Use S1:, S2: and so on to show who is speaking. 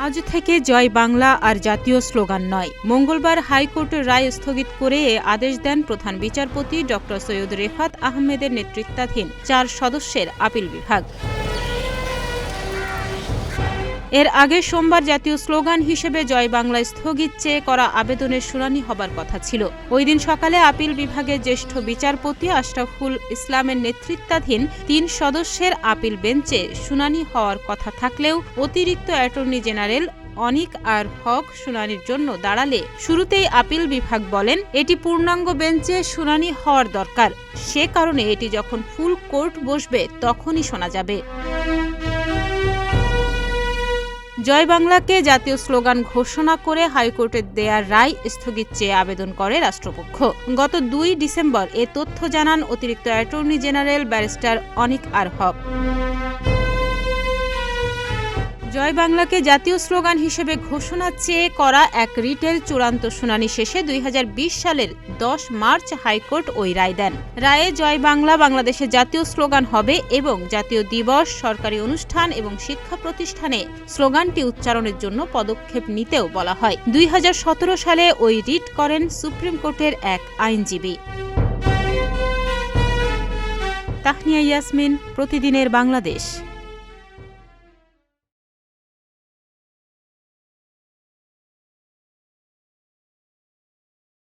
S1: আজ থেকে জয় বাংলা আর জাতীয় স্লোগান নয়। মঙ্গলবার হাইকোর্টের রায় স্থগিত করে আদেশ দেন প্রধান বিচারপতি ড. সৈয়দ রেফাত আহমেদের নেতৃত্বাধীন 4 সদস্যের আপিল বিভাগ। এর আগে সোমবার জাতীয় স্লোগান হিসেবে জয় বাংলা স্থগিত চেয়ে করা আবেদনের শুনানি হবার কথা ছিল। ওই দিন সকালে আপিল বিভাগের জ্যেষ্ঠ বিচারপতি আশরাফুল ইসলামের নেতৃত্বাধীন 3 সদস্যের আপিল বেঞ্চে শুনানি হওয়ার কথা থাকলেও অতিরিক্ত অ্যাটর্নি জেনারেল অনিক আর হক শুনানির জন্য দাঁড়ালে শুরুতেই আপিল বিভাগ বলেন এটি পূর্ণাঙ্গ বেঞ্চে শুনানি হওয়ার দরকার, সে কারণে এটি যখন ফুল কোর্ট বসবে তখনই শোনা যাবে। জয় বাংলাকে জাতীয় স্লোগান ঘোষণা করে হাইকোর্টের দেয়ার রায় স্থগিত চেয়ে আবেদন করে রাষ্ট্রপক্ষ। গত 2 ডিসেম্বর এ তথ্য জানান অতিরিক্ত অ্যাটর্নি জেনারেল ব্যারিস্টার অনিক আর হক। জয় বাংলাকে জাতীয় স্লোগান হিসেবে ঘোষণা চেয়ে করা এক রিটের চূড়ান্ত শুনানি শেষে 2020 সালের 10 মার্চ হাইকোর্ট ওই রায় দেন। রায়ে জয় বাংলা বাংলাদেশের জাতীয় স্লোগান হবে এবং জাতীয় দিবস, সরকারি অনুষ্ঠান এবং শিক্ষা প্রতিষ্ঠানে স্লোগানটি উচ্চারণের জন্য পদক্ষেপ নিতেও বলা হয়। 2017 সালে ওই রিট করেন সুপ্রিম কোর্টের এক আইনজীবী। তাহনিয়া ইয়াসমিন, প্রতিদিনের বাংলাদেশ।